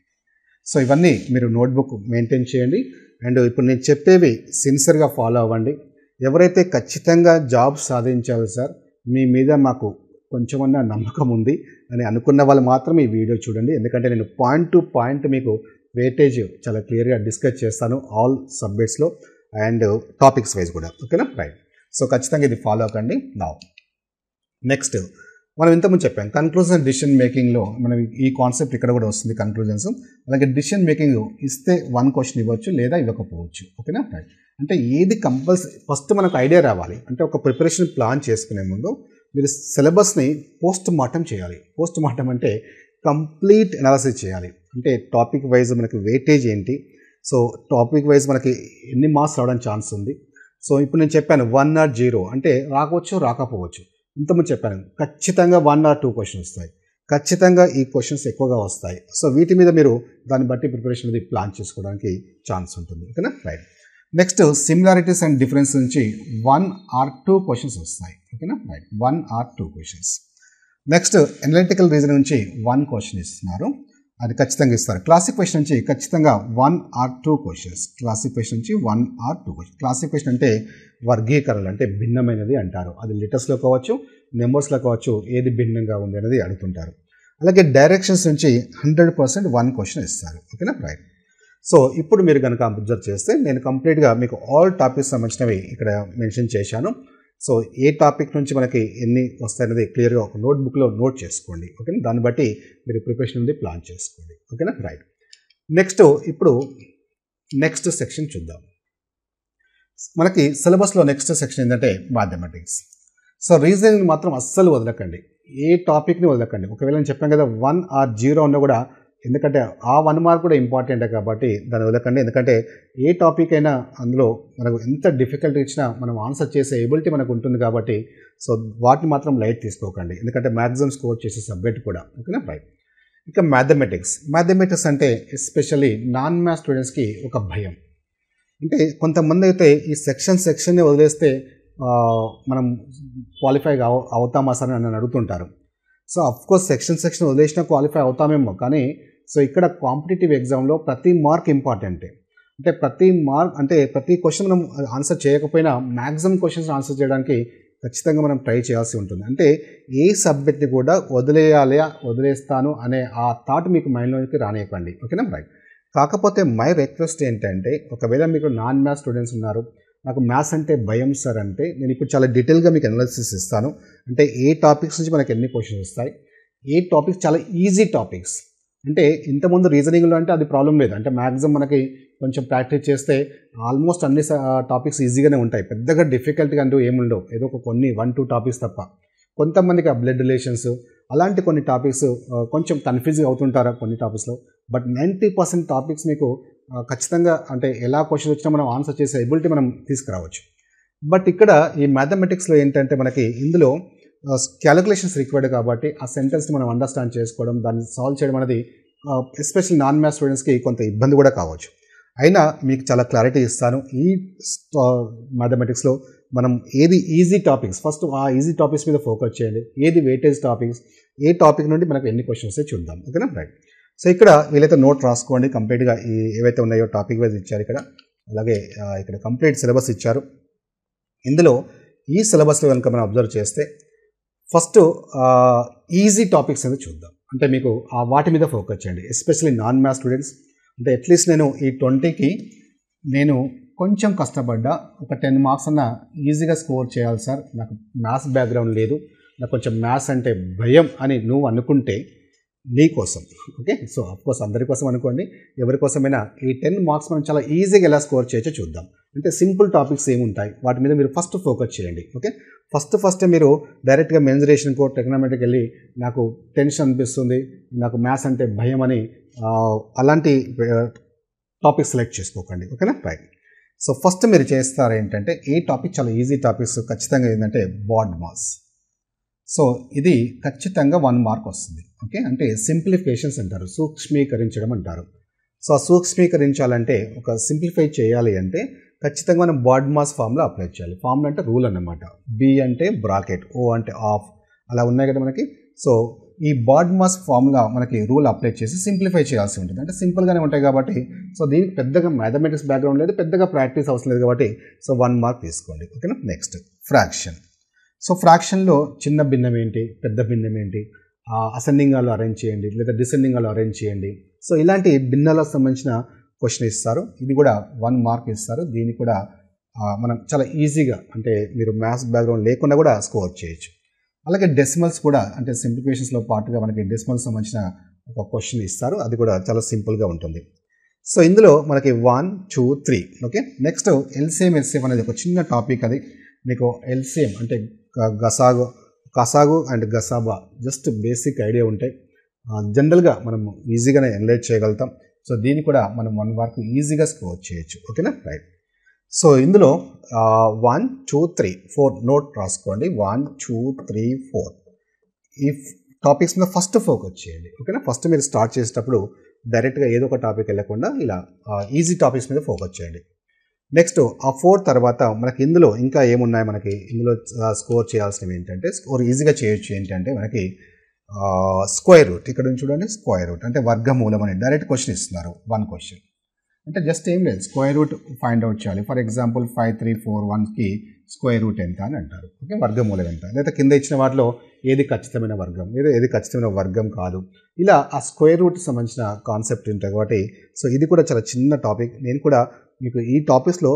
సో ఇవన్నీ మీరు నోట్బుక్ మెయింటైన్ చేయండి. అండ్ ఇప్పుడు నేను చెప్పేవి సిన్సియర్గా ఫాలో అవ్వండి. ఎవరైతే ఖచ్చితంగా జాబ్ సాధించాలి సార్, మీ మీద మాకు కొంచెమన్నా నమ్మకం ఉంది అని అనుకున్న వాళ్ళు మాత్రమే ఈ వీడియో చూడండి. ఎందుకంటే నేను పాయింట్ టు పాయింట్ మీకు వెయిటేజ్ చాలా క్లియర్గా డిస్కస్ చేస్తాను ఆల్ సబ్జెక్ట్స్లో అండ్ టాపిక్స్ వైజ్ కూడా. ఓకేనా రైట్. సో ఖచ్చితంగా ఇది ఫాలో అవ్వకండి. నా నెక్స్ట్ మనం ఇంతకుముందు చెప్పాం కన్క్లూజన్ డిసిషన్ మేకింగ్లో మనం ఈ కాన్సెప్ట్ ఇక్కడ కూడా వస్తుంది, కన్క్లూజన్స్. అలాగే డిసిషన్ మేకింగ్ ఇస్తే 1 క్వశ్చన్ ఇవ్వచ్చు లేదా ఇవ్వకపోవచ్చు. ఓకేనా రైట్. అంటే ఏది కంపల్సరీ ఫస్ట్ మనకు ఐడియా రావాలి. అంటే ఒక ప్రిపరేషన్ ప్లాన్ చేసుకునే ముందు మీరు సిలబస్ని పోస్ట్ మార్టం చేయాలి. పోస్ట్ మార్టం అంటే కంప్లీట్ అనాలిసిస్ చేయాలి. అంటే టాపిక్ వైజ్ మనకి వెయిటేజ్ ఏంటి, సో టాపిక్ వైజ్ మనకి ఎన్ని మార్క్స్ రావడానికి ఛాన్స్ ఉంది. సో ఇప్పుడు నేను చెప్పాను 1 or 0 అంటే రావచ్చు, రాకపోవచ్చు. ఇంతకుముందు చెప్పాను ఖచ్చితంగా 1 or 2 క్వశ్చన్స్ వస్తాయి, ఖచ్చితంగా ఈ క్వశ్చన్స్ ఎక్కువగా వస్తాయి. సో వీటి మీద మీరు దాన్ని బట్టి ప్రిపరేషన్ అనేది ప్లాన్ చేసుకోవడానికి ఛాన్స్ ఉంటుంది. ఓకేనా right. Next similarities and difference నుంచి 1 or 2 క్వశ్చన్స్ వస్తాయి. ఓకేనా right, 1 or 2 questions. Next analytical reason నుంచి 1 క్వశ్చన్ ఇస్తున్నారు, అది ఖచ్చితంగా ఇస్తారు. క్లాసిఫికేషన్ నుంచి ఖచ్చితంగా 1 or 2 క్వశ్చన్స్. క్లాసిఫికేషన్ నుంచి 1 or 2 క్వశ్చన్స్. క్లాసిఫికేషన్ అంటే వర్గీకరణలు, అంటే భిన్నమైనది అంటారు. అది లెటర్స్లో కావచ్చు, నెంబర్స్లో కావచ్చు, ఏది భిన్నంగా ఉంది అనేది అడుగుతుంటారు. అలాగే డైరెక్షన్స్ నుంచి 100% 1 క్వశ్చన్ ఇస్తారు. ఓకేనా రైట్. సో ఇప్పుడు మీరు కనుక అబ్జర్వ్ చేస్తే నేను కంప్లీట్గా మీకు ఆల్ టాపిక్స్ సంబంధించినవి ఇక్కడ మెన్షన్ చేశాను. సో ఏ టాపిక్ నుంచి మనకి ఎన్ని వస్తాయనేది క్లియర్గా ఒక నోట్బుక్లో నోట్ చేసుకోండి. ఓకేనా, దాన్ని బట్టి మీరు ప్రిపరేషన్ ఉంది ప్లాన్ చేసుకోండి. ఓకేనా రైట్. నెక్స్ట్ ఇప్పుడు నెక్స్ట్ సెక్షన్ చూద్దాం. మనకి సిలబస్లో నెక్స్ట్ సెక్షన్ ఏంటంటే మ్యాథమెటిక్స్. సో రీజనింగ్ మాత్రం అస్సలు వదలకండి. ఏ టాపిక్ని వదలకండి. ఒకవేళ నేను చెప్పాను కదా 1 ఆర్ 0 ఉన్నా కూడా, ఎందుకంటే ఆ 1 మార్క్ కూడా ఇంపార్టెంటే కాబట్టి దాన్ని వదలకండి. ఎందుకంటే ఏ టాపిక్ అయినా అందులో మనకు ఎంత డిఫికల్టీ ఇచ్చినా మనం ఆన్సర్ చేసే ఎబిలిటీ మనకు ఉంటుంది కాబట్టి సో వాటిని మాత్రం లైట్ తీసుకోకండి. ఎందుకంటే మ్యాక్సిమం స్కోర్ చేసే సబ్జెక్ట్ కూడా. ఓకేనా, రైట్. ఇక మ్యాథమెటిక్స్ అంటే ఎస్పెషల్లీ నాన్ మ్యాథ్స్ స్టూడెంట్స్కి ఒక భయం. అంటే కొంతమంది అయితే ఈ సెక్షన్ని వదిలేస్తే మనం క్వాలిఫై అవుతామా సార్ అని నన్ను అడుగుతుంటారు. సో అఫ్కోర్స్ సెక్షన్ వదిలేసినా క్వాలిఫై అవుతామేమో, కానీ సో ఇక్కడ కాంపిటేటివ్ ఎగ్జామ్లో ప్రతి మార్క్ ఇంపార్టెంటే. అంటే ప్రతి క్వశ్చన్ మనం ఆన్సర్ చేయకపోయినా మ్యాక్సిమం క్వశ్చన్స్ ఆన్సర్ చేయడానికి ఖచ్చితంగా మనం ట్రై చేయాల్సి ఉంటుంది. అంటే ఏ సబ్జెక్ట్ని కూడా వదిలేస్తాను అనే ఆ థాట్ మీకు మైండ్లోకి రానివ్వకండి. ఓకేనా, రైట్. కాకపోతే మై రిక్వెస్ట్ ఏంటంటే, ఒకవేళ మీకు నాన్ మ్యాథ్స్ స్టూడెంట్స్ ఉన్నారు, నాకు మ్యాథ్స్ అంటే భయం సార్ అంటే, నేను ఇప్పుడు చాలా డీటెయిల్గా మీకు అనాలిసిస్ ఇస్తాను. అంటే ఏ టాపిక్స్ నుంచి మనకి ఎన్ని క్వశ్చన్స్ వస్తాయి, ఏ టాపిక్స్ చాలా ఈజీ టాపిక్స్. అంటే ఇంతకుముందు రీజనింగ్లో అంటే అది ప్రాబ్లం లేదు. అంటే మ్యాక్సిమం మనకి కొంచెం ప్రాక్టీస్ చేస్తే ఆల్మోస్ట్ అన్ని టాపిక్స్ ఈజీగానే ఉంటాయి. పెద్దగా డిఫికల్ట్గా అంటూ ఏముండవు. ఏదో ఒక కొన్ని 1-2 టాపిక్స్ తప్ప. కొంతమందికి ఆ బ్లడ్ రిలేషన్స్ అలాంటి కొన్ని టాపిక్స్ కొంచెం కన్ఫ్యూజ్గా అవుతుంటారు కొన్ని టాపిక్స్లో. బట్ 90% టాపిక్స్ మీకు ఖచ్చితంగా అంటే ఎలా క్వశ్చన్ వచ్చినా మనం ఆన్సర్ చేసే ఎబిలిటీ మనం తీసుకురావచ్చు. బట్ ఇక్కడ ఈ మ్యాథమెటిక్స్లో ఏంటంటే మనకి ఇందులో క్యాలిక్యులేషన్స్ రిక్వైర్డ్ కాబట్టి ఆ సెంటెన్స్ని మనం అండర్స్టాండ్ చేసుకోవడం, దాన్ని సాల్వ్ చేయడం అనేది ఎస్పెషల్లీ నాన్ మ్యాథ్స్ స్టూడెంట్స్కి కొంత ఇబ్బంది కూడా కావచ్చు. అయినా మీకు చాలా క్లారిటీ ఇస్తాను. ఈ మ్యాథమెటిక్స్లో మనం ఏది ఈజీ టాపిక్స్, ఫస్ట్ ఆ ఈజీ టాపిక్స్ మీద ఫోకస్ చేయండి. ఏది వెయిటేజ్ టాపిక్స్, ఏ టాపిక్ నుండి మనకు ఎన్ని క్వశ్చన్స్ చూద్దాం. ఓకేనా, రైట్. సో ఇక్కడ వీలైతే నోట్ రాసుకోండి. కంప్లీట్గా ఏవైతే ఉన్నాయో టాపిక్ వైజ్ ఇచ్చారు ఇక్కడ. అలాగే ఇక్కడ కంప్లీట్ సిలబస్ ఇచ్చారు. ఇందులో ఈ సిలబస్లో కనుక మనం అబ్జర్వ్ చేస్తే ఫస్ట్ ఈజీ టాపిక్స్ అనేది చూద్దాం. అంటే మీకు వాటి మీద ఫోకస్ చేయండి, ఎస్పెషల్లీ నాన్ మ్యాథ్స్ స్టూడెంట్స్. అంటే అట్లీస్ట్ నేను ఈ 20కి నేను కొంచెం కష్టపడ్డా ఒక 10 మార్క్స్ అన్న ఈజీగా స్కోర్ చేయాలి సార్, నాకు మ్యాథ్స్ బ్యాక్గ్రౌండ్ లేదు, నాకు కొంచెం మ్యాథ్స్ అంటే భయం అని నువ్వు అనుకుంటే నీ కోసం. ఓకే, సో అఫ్కోర్స్ అందరి కోసం అనుకోండి, ఎవరి కోసమైనా ఈ 10 మార్క్స్ మనం చాలా ఈజీగా ఎలా స్కోర్ చేయొచ్చో చూద్దాం. అంటే సింపుల్ టాపిక్స్ ఏముంటాయి వాటి మీద మీరు ఫస్ట్ ఫోకస్ చేయండి. ఓకే, ఫస్ట్ మీరు డైరెక్ట్గా మెన్సురేషన్కో ట్రిగ్నోమెట్రీకి వెళ్ళి నాకు టెన్షన్ అనిపిస్తుంది, నాకు మ్యాథ్స్ అంటే భయం అని అలాంటి టాపిక్స్ సెలెక్ట్ చేసుకోకండి. ఓకేనా, రైట్. సో ఫస్ట్ మీరు చేస్తారు ఏంటంటే, ఏ టాపిక్ చాలా ఈజీ టాపిక్స్ ఖచ్చితంగా ఏంటంటే బాడ్ మాస్. సో ఇది ఖచ్చితంగా 1 మార్క్ వస్తుంది. ఓకే, అంటే సింప్లిఫికేషన్స్ అంటారు, సూక్ష్మీకరించడం అంటారు. సో ఆ సూక్ష్మీకరించాలంటే ఒక సింప్లిఫై చేయాలి అంటే ఖచ్చితంగా మనం బాడ్ మాస్ ఫార్ములా అప్లై చేయాలి. ఫార్ములా అంటే రూల్ అన్నమాట. బి అంటే బ్రాకెట్, ఓ అంటే ఆఫ్, అలా ఉన్నాయి కదా మనకి. సో ఈ బాడ్ మాస్ ఫార్ములా మనకి రూల్ అప్లై చేసి సింప్లిఫై చేయాల్సి ఉంటుంది. అంటే సింపుల్గానే ఉంటాయి కాబట్టి సో దీనికి పెద్దగా మ్యాథమెటిక్స్ బ్యాక్గ్రౌండ్ లేదు, పెద్దగా ప్రాక్టీస్ అవసరం లేదు కాబట్టి సో 1 మార్క్ తీసుకోండి. ఓకేనా, నెక్స్ట్ ఫ్రాక్షన్. సో ఫ్రాక్షన్లో చిన్న భిన్నం ఏంటి, పెద్ద భిన్నం ఏంటి, అసెండింగ్ ఆలో అరేంజ్ చేయండి లేదా డిసెండింగ్ ఆలో అరేంజ్ చేయండి. సో ఇలాంటి భిన్నాలకు సంబంధించిన క్వశ్చన్ ఇస్తారు. ఇది కూడా 1 మార్క్ ఇస్తారు. దీన్ని కూడా మనం చాలా ఈజీగా, అంటే మీరు మ్యాథ్స్ బ్యాక్గ్రౌండ్ లేకుండా కూడా స్కోర్ చేయొచ్చు. అలాగే డెసిమల్స్ కూడా, అంటే సింప్లిఫికేషన్స్లో పాటుగా మనకి డెసిమల్స్ సంబంధించిన ఒక క్వశ్చన్ ఇస్తారు. అది కూడా చాలా సింపుల్గా ఉంటుంది. సో ఇందులో మనకి 1, 2, 3. ఓకే, నెక్స్ట్ ఎల్సిఎం అనేది ఒక చిన్న టాపిక్. అది మీకు ఎల్సిఎం అంటే కసాగు అండ్ గసాబా జస్ట్ బేసిక్ ఐడియా ఉంటాయి. జనరల్గా మనం ఈజీగానే ఎనలైజ్ చేయగలుగుతాం. సో దీన్ని కూడా మనం 1 మార్క్ ఈజీగా స్కోర్ చేయొచ్చు. ఓకేనా, రైట్. సో ఇందులో 1, 2, 3, 4 నోట్ రాసుకోండి. 1, 2, 3, 4 ఈ టాపిక్స్ మీద ఫస్ట్ ఫోకస్ చేయండి. ఓకేనా, ఫస్ట్ మీరు స్టార్ట్ చేసేటప్పుడు డైరెక్ట్గా ఏదో ఒక టాపిక్ వెళ్ళకుండా ఇలా ఈజీ టాపిక్స్ మీద ఫోకస్ చేయండి. నెక్స్ట్ ఆ 4 తర్వాత మనకి ఇందులో ఇంకా ఏమున్నాయి, మనకి ఇందులో స్కోర్ చేయాల్సినవి ఏంటంటే, స్కోర్ ఈజీగా చేయొచ్చు ఏంటంటే మనకి స్క్వేర్ రూట్. ఇక్కడ నుంచి చూడండి, స్క్వేర్ రూట్ అంటే వర్గమూలం అని డైరెక్ట్ క్వశ్చన్ ఇస్తున్నారు. 1 క్వశ్చన్ అంటే జస్ట్ ఏం లేదు, స్క్వేర్ రూట్ ఫైండ్ అవుట్ చేయాలి. ఫర్ ఎగ్జాంపుల్ 5341కి స్క్వేర్ రూట్ ఎంత అని అంటారు. ఓకే, వర్గమూలం ఎంత, లేదా కింద ఇచ్చిన వాటిలో ఏది ఖచ్చితమైన వర్గం, లేదా ఏది ఖచ్చితమైన వర్గం కాదు, ఇలా ఆ స్క్వేర్ రూట్ సంబంధించిన కాన్సెప్ట్ ఉంటుంది కాబట్టి సో ఇది కూడా చాలా చిన్న టాపిక్. నేను కూడా మీకు ఈ టాపిక్స్లో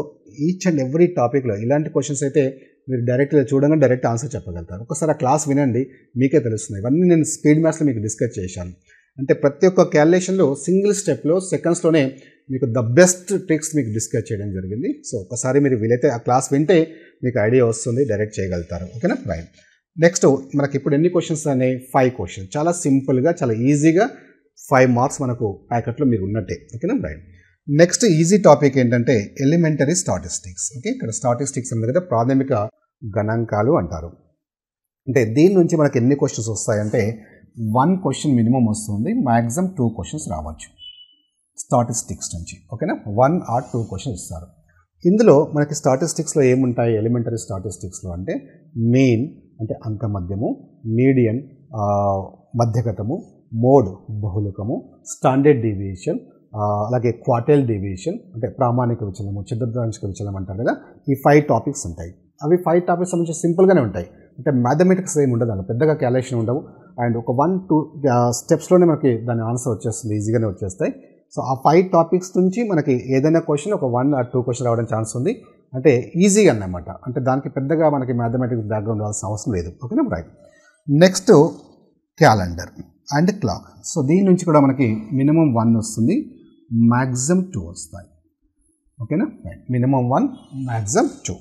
ఈచ్ అండ్ ఎవ్రీ టాపిక్లో ఇలాంటి క్వశ్చన్స్ అయితే మీరు డైరెక్ట్గా చూడగానే డైరెక్ట్ ఆన్సర్ చెప్పగలుగుతారు. ఒకసారి ఆ క్లాస్ వినండి, మీకే తెలుస్తుంది. ఇవన్నీ నేను స్పీడ్ మ్యాథ్స్లో మీకు డిస్కస్ చేశాను. అంటే ప్రతి ఒక్క క్యాలిక్యులేషన్లో సింగిల్ స్టెప్లో సెకండ్స్లోనే మీకు ద బెస్ట్ ట్రిక్స్ మీకు డిస్కస్ చేయడం జరిగింది. సో ఒకసారి మీరు వీలైతే ఆ క్లాస్ వింటే మీకు ఐడియా వస్తుంది, డైరెక్ట్ చేయగలుగుతారు. ఓకేనా, రైట్. నెక్స్ట్ మనకి ఇప్పుడు ఎన్ని క్వశ్చన్స్ అనేవి 5 క్వశ్చన్స్, చాలా సింపుల్గా చాలా ఈజీగా 5 మార్క్స్ మనకు ప్యాకెట్లో మీరు ఉన్నట్టే. ఓకేనా రైట్. నెక్స్ట్ ఈజీ టాపిక్ ఏంటంటే ఎలిమెంటరీ స్టాటిస్టిక్స్. ఓకే, ఇక్కడ స్టాటిస్టిక్స్ ఉంది కదా, ప్రాథమిక గణాంకాలు అంటారు. అంటే దీని నుంచి మనకి ఎన్ని క్వశ్చన్స్ వస్తాయంటే 1 క్వశ్చన్ మినిమం వస్తుంది, మ్యాక్సిమం 2 క్వశ్చన్స్ రావచ్చు స్టాటిస్టిక్స్ నుంచి. ఓకేనా, 1 or 2 క్వశ్చన్స్ ఇస్తారు. ఇందులో మనకి స్టాటిస్టిక్స్లో ఏముంటాయి ఎలిమెంటరీ స్టాటిస్టిక్స్లో అంటే మెయిన్ అంటే అంకమధ్యము, మీడియన్ మధ్యగతము, మోడ్ బహుళకము, స్టాండర్డ్ డీవియేషన్, అలాగే క్వార్టైల్ డీవియేషన్ అంటే ప్రామాణిక విచలనము, చతుర్థాంశిక విచలనం అంటారు కదా. ఈ 5 టాపిక్స్ ఉంటాయి. అవి 5 టాపిక్స్ సంబంధించి సింపుల్గానే ఉంటాయి. అంటే మ్యాథమెటిక్స్ ఏమి ఉండదు, అలా పెద్దగా క్యాలిక్యులేషన్ ఉండవు. అండ్ ఒక 1-2 స్టెప్స్లోనే మనకి దాని ఆన్సర్ వచ్చేస్తుంది, ఈజీగానే వచ్చేస్తాయి. సో ఆ 5 టాపిక్స్ నుంచి మనకి ఏదైనా క్వశ్చన్ ఒక 1 or 2 క్వశ్చన్ రావడం ఛాన్స్ ఉంది. అంటే ఈజీగా అన్నమాట. అంటే దానికి పెద్దగా మనకి మ్యాథమెటిక్స్ బ్యాక్గ్రౌండ్ రావాల్సిన అవసరం లేదు. ఓకేనా right. Next calendar and clock. So దీని నుంచి కూడా మనకి మినిమం 1 వస్తుంది, మ్యాక్సిమం 2 వస్తాయి. ఓకేనా right. Minimum 1, maximum 2.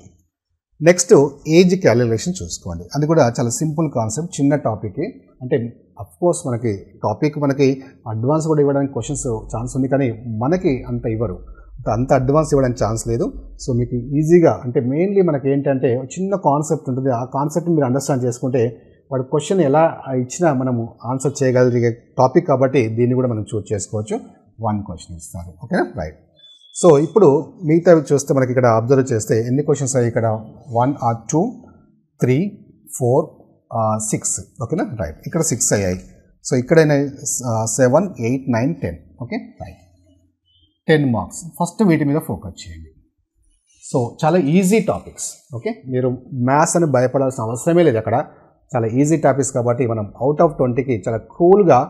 Next age calculation చూసుకోండి. అది కూడా చాలా సింపుల్ కాన్సెప్ట్, చిన్న టాపికే. అంటే అఫ్కోర్స్ మనకి టాపిక్ మనకి అడ్వాన్స్ కూడా ఇవ్వడానికి క్వశ్చన్స్ ఛాన్స్ ఉంది, కానీ మనకి అంత ఇవ్వరు, అంత అడ్వాన్స్ ఇవ్వడానికి ఛాన్స్ లేదు. సో మీకు ఈజీగా అంటే మెయిన్లీ మనకి ఏంటంటే చిన్న కాన్సెప్ట్ ఉంటుంది, ఆ కాన్సెప్ట్ని మీరు అండర్స్టాండ్ చేసుకుంటే వాడు క్వశ్చన్ ఎలా ఇచ్చినా మనము ఆన్సర్ చేయగలిగే టాపిక్ కాబట్టి దీన్ని కూడా మనం చూస్ చేసుకోవచ్చు. 1 క్వశ్చన్ ఇస్తారు. ఓకేనా రైట్. సో ఇప్పుడు మిగతా చూస్తే మనకి ఇక్కడ అబ్జర్వ్ చేస్తే ఎన్ని క్వశ్చన్స్ అయ్యాయి ఇక్కడ 1 or 2, 3, 4, 6. ఓకేనా రైట్. ఇక్కడ 6 అయ్యాయి. సో ఇక్కడ 7, 8, 9, 10. Okay right. 10 మార్క్స్. ఫస్ట్ వీటి మీద ఫోకస్ చేయండి. సో చాలా ఈజీ టాపిక్స్. ఓకే, మీరు మ్యాథ్స్ అని భయపడాల్సిన అవసరమే లేదు. అక్కడ చాలా ఈజీ టాపిక్స్ కాబట్టి మనం అవుట్ ఆఫ్ 20కి చాలా కూల్గా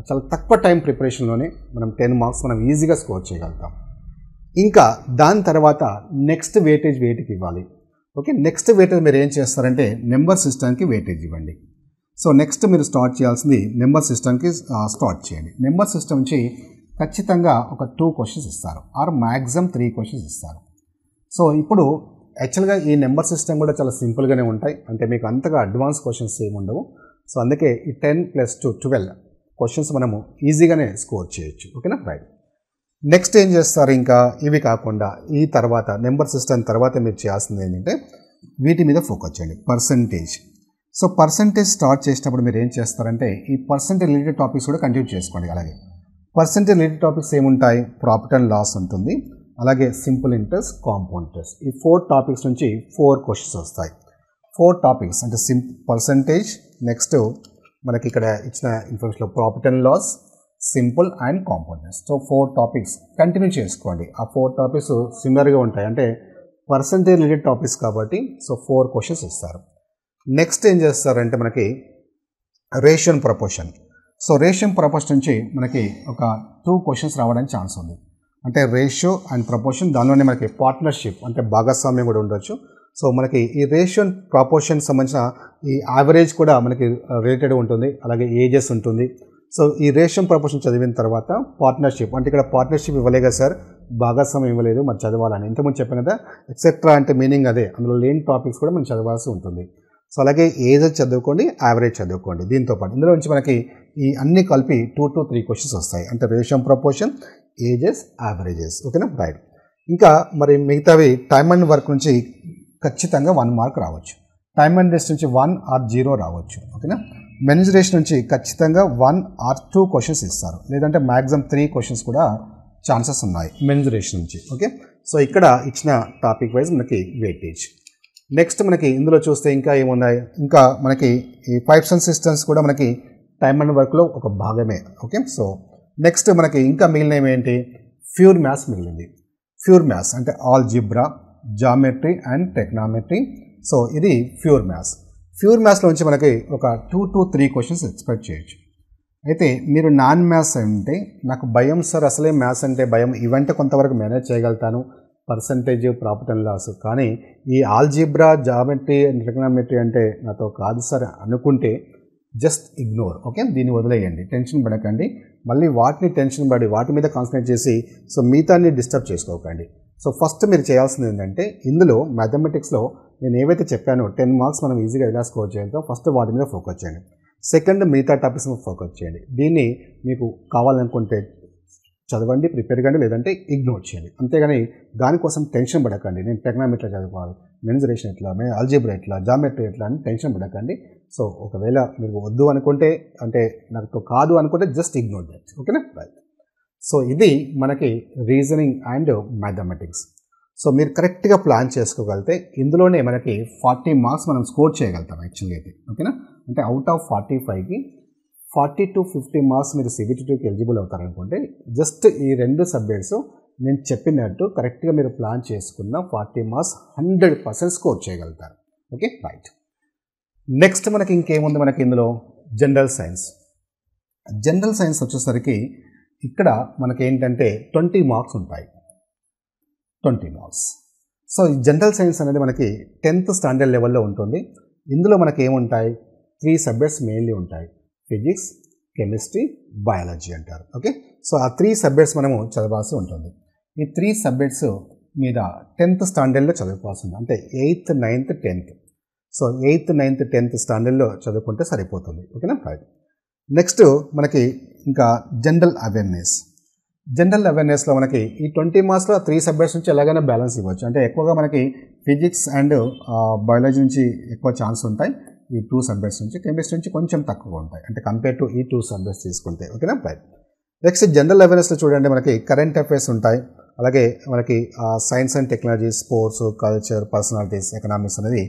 చాలా తక్కువ టైం ప్రిపరేషన్లోనే మనం 10 మార్క్స్ మనం ఈజీగా స్కోర్ చేయగలుగుతాం. ఇంకా దాని తర్వాత నెక్స్ట్ వెయిటేజ్ వేటికి ఇవ్వాలి. ఓకే, నెక్స్ట్ వెయిటేజ్ మీరు ఏం చేస్తారంటే నెంబర్ సిస్టమ్కి వెయిటేజ్ ఇవ్వండి. సో నెక్స్ట్ మీరు స్టార్ట్ చేయాల్సింది నెంబర్ సిస్టమ్కి స్టార్ట్ చేయండి. నెంబర్ సిస్టమ్ నుంచి ఖచ్చితంగా ఒక 2 క్వశ్చన్స్ ఇస్తారు, ఆర్ మ్యాక్సిమం 3 క్వశ్చన్స్ ఇస్తారు. సో ఇప్పుడు యాక్చువల్గా ఈ నెంబర్ సిస్టమ్ కూడా చాలా సింపుల్గానే ఉంటాయి, అంటే మీకు అంతగా అడ్వాన్స్ క్వశ్చన్స్ ఏమి ఉండవు. సో అందుకే ఈ 10 + 2 12 క్వశ్చన్స్ మనము ఈజీగానే స్కోర్ చేయొచ్చు. ఓకేనా రైట్. నెక్స్ట్ ఏం చేస్తారు, ఇంకా ఇవి కాకుండా ఈ తర్వాత నెంబర్ సిస్టమ్ తర్వాత మీరు చేయాల్సింది ఏంటంటే వీటి మీద ఫోకస్ చేయండి. పర్సంటేజ్. సో పర్సంటేజ్ స్టార్ట్ చేసినప్పుడు మీరు ఏం చేస్తారంటే ఈ పర్సంటేజ్ రిలేటెడ్ టాపిక్స్ కూడా కంటిన్యూ చేసుకోండి. అలాగే పర్సంటేజ్ రిలేటెడ్ టాపిక్స్ ఏముంటాయి, ప్రాఫిట్ అండ్ లాస్ ఉంటుంది, అలాగే సింపుల్ ఇంట్రెస్ట్, కాంపౌండ్ ఇంట్రెస్ట్. ఈ 4 టాపిక్స్ నుంచి 4 క్వశ్చన్స్ వస్తాయి. 4 టాపిక్స్ అంటే పర్సంటేజ్, నెక్స్ట్ మనకి ఇక్కడ ఇచ్చిన ఇన్ఫర్మేషన్లో profit and loss, simple and compound interest. So 4 topics continue చేసుకోండి. ఆ 4 టాపిక్స్ సిమిలర్గా ఉంటాయి, అంటే పర్సంటేజ్ రిలేటెడ్ టాపిక్స్ కాబట్టి. సో 4 క్వశ్చన్స్ ఇస్తారు. నెక్స్ట్ ఏం చేస్తారంటే మనకి ratio and proportion. So ratio and proportion నుంచి మనకి ఒక 2 క్వశ్చన్స్ రావడానికి ఛాన్స్ ఉంది. అంటే రేషియో అండ్ ప్రపోర్షన్, దానిలోనే మనకి పార్ట్నర్షిప్ అంటే భాగస్వామ్యం కూడా ఉండొచ్చు. సో మనకి ఈ రేషియో అండ్ ప్రపోర్షన్ సంబంధించిన ఈ యావరేజ్ కూడా మనకి రిలేటెడ్ ఉంటుంది, అలాగే ఏజెస్ ఉంటుంది. సో ఈ రేషియో అండ్ ప్రపోర్షన్ చదివిన తర్వాత పార్ట్నర్షిప్, అంటే ఇక్కడ పార్ట్నర్షిప్ ఇవ్వలే కదా సార్, భాగస్వామ్యం ఇవ్వలేదు, మరి చదవాలని ఇంతకుముందు చెప్పాను కదా. ఎక్సెట్రా అంటే మీనింగ్ అదే, అందులో లేని టాపిక్స్ కూడా మనం చదవాల్సి ఉంటుంది. సో అలాగే ఏజెస్ చదువుకోండి, యావరేజ్ చదువుకోండి. దీంతోపాటు ఇందులో నుంచి మనకి ఈ అన్ని కలిపి 2 to 3 క్వశ్చన్స్ వస్తాయి, అంటే ratio and proportion, ages, averages. ఓకేనా రైట్. ఇంకా మరి మిగతావి టైమ్ అండ్ వర్క్ నుంచి ఖచ్చితంగా 1 మార్క్ రావచ్చు. టైమ్ అండ్ రెస్ట్ నుంచి 1 or 0 రావచ్చు. ఓకేనా. మెన్సురేషన్ నుంచి ఖచ్చితంగా 1 or 2 క్వశ్చన్స్ ఇస్తారు, లేదంటే మ్యాక్సిమం 3 క్వశ్చన్స్ కూడా ఛాన్సెస్ ఉన్నాయి మెన్సురేషన్ నుంచి. ఓకే, సో ఇక్కడ ఇచ్చిన టాపిక్ వైజ్ మనకి వెయిటేజ్. నెక్స్ట్ మనకి ఇందులో చూస్తే ఇంకా ఏమున్నాయి, ఇంకా మనకి ఈ పైప్స్ అండ్ సిస్టమ్స్ కూడా మనకి టైమ్ అండ్ వర్క్లో ఒక భాగమే. ఓకే, సో నెక్స్ట్ మనకి ఇంకా మిగిలినవి ఏంటి, ప్యూర్ మ్యాథ్స్ మిగిలింది. ప్యూర్ మ్యాథ్స్ అంటే ఆల్జిబ్రా, జామెట్రీ అండ్ టెక్నామెట్రీ. సో ఇది ప్యూర్ మ్యాథ్స్. ప్యూర్ మ్యాథ్స్లో నుంచి మనకి ఒక 2 to 3 క్వశ్చన్స్ ఎక్స్పెక్ట్ చేయొచ్చు. అయితే మీరు నాన్ మ్యాథ్స్ అంటే నాకు భయం సార్, అసలే మ్యాథ్స్ అంటే భయం, ఇవంటే కొంతవరకు మేనేజ్ చేయగలుగుతాను, పర్సంటేజ్, ప్రాఫిట్ అండ్ లాస్, కానీ ఈ ఆల్జిబ్రా, జామెట్రీ అండ్ టెక్నామెట్రీ అంటే నాతో కాదు సార్ అనుకుంటే జస్ట్ ఇగ్నోర్. ఓకే, దీన్ని వదిలేయండి, టెన్షన్ పడకండి. మళ్ళీ వాటిని టెన్షన్ పడి వాటి మీద కాన్సన్ట్రేట్ చేసి సో మిగతాన్ని డిస్టర్బ్ చేసుకోకండి. సో ఫస్ట్ మీరు చేయాల్సింది ఏంటంటే ఇందులో మ్యాథమెటిక్స్లో నేను ఏవైతే చెప్పానో 10 మార్క్స్ మనం ఈజీగా ఎలా స్కోర్ చేయగలుగుతాం, ఫస్ట్ వాటి మీద ఫోకస్ చేయండి. సెకండ్ మిగతా టాపిక్స్ మీద ఫోకస్ చేయండి. దీన్ని మీకు కావాలనుకుంటే చదవండి, ప్రిపేర్ కండి, లేదంటే ఇగ్నోర్ చేయండి. అంతేగాని దానికోసం టెన్షన్ పడకండి. నేను ట్రిగ్నోమెట్రీ చదువుకోవాలి, మెన్సురేషన్ ఎట్లా, ఆల్జీబ్రా ఎట్లా, జామెట్రీ ఎట్లా అని టెన్షన్ పడకండి. సో ఒకవేళ మీరు వద్దు అనుకుంటే, అంటే నాకు కాదు అనుకుంటే జస్ట్ ఇగ్నోర్ దట్. ఓకేనా? రైట్. సో ఇది మనకి రీజనింగ్ అండ్ మ్యాథమెటిక్స్. సో మీరు కరెక్ట్గా ప్లాన్ చేసుకోగలిగితే ఇందులోనే మనకి 40 మార్క్స్ మనం స్కోర్ చేయగలుగుతాం యాక్చువల్గా అయితే. ఓకేనా? అంటే అవుట్ ఆఫ్ 45కి 40 to 50 మార్క్స్ మీరు CBT2కి ఎలిజిబుల్ అవుతారనుకుంటే జస్ట్ ఈ 2 సబ్జెక్ట్స్ నేను చెప్పినట్టు కరెక్ట్గా మీరు ప్లాన్ చేసుకున్న 40 మార్క్స్ 100% స్కోర్ చేయగలుగుతారు. Okay, right. నెక్స్ట్ మనకి ఇంకేముంది మనకి ఇందులో జనరల్ సైన్స్. జనరల్ సైన్స్ వచ్చేసరికి ఇక్కడ మనకి ఏంటంటే 20 మార్క్స్ ఉంటాయి. 20 మార్క్స్. సో ఈ జనరల్ సైన్స్ అనేది మనకి 10th స్టాండర్డ్ లెవెల్లో ఉంటుంది. ఇందులో మనకి ఏముంటాయి, 3 సబ్జెక్ట్స్ మెయిన్లీ ఉంటాయి. ఫిజిక్స్, కెమిస్ట్రీ, బయాలజీ అంటారు. ఓకే, సో ఆ 3 సబ్జెక్ట్స్ మనము చదవాల్సి ఉంటుంది. ఈ 3 సబ్జెక్ట్స్ మీద 10th స్టాండర్డ్లో చదువుకోవాల్సి ఉంటుంది. అంటే 8th, 9th, 10th. So 8th, 9th, 10th స్టాండర్డ్లో చదువుకుంటే సరిపోతుంది. ఓకేనా? రైట్. నెక్స్ట్ మనకి ఇంకా జనరల్ అవేర్నెస్. జనరల్ అవేర్నెస్లో మనకి ఈ 20 మార్క్స్లో 3 సబ్జెక్ట్స్ నుంచి ఎలాగైనా బ్యాలెన్స్ ఇవ్వచ్చు. అంటే ఎక్కువగా మనకి ఫిజిక్స్ అండ్ బయాలజీ నుంచి ఎక్కువ ఛాన్స్ ఉంటాయి. ఈ 2 సబ్జెక్ట్స్ నుంచి, కెమిస్ట్రీ నుంచి కొంచెం తక్కువ ఉంటాయి, అంటే కంపేర్ టు ఈ 2 సబ్జెక్ట్స్ తీసుకుంటే. ఓకేనా? రైట్. నెక్స్ట్ జనరల్ అవేర్నెస్లో చూడండి మనకి కరెంట్ అఫైర్స్ ఉంటాయి. అలాగే మనకి science and technology, sports, culture, personalities, economics అనేది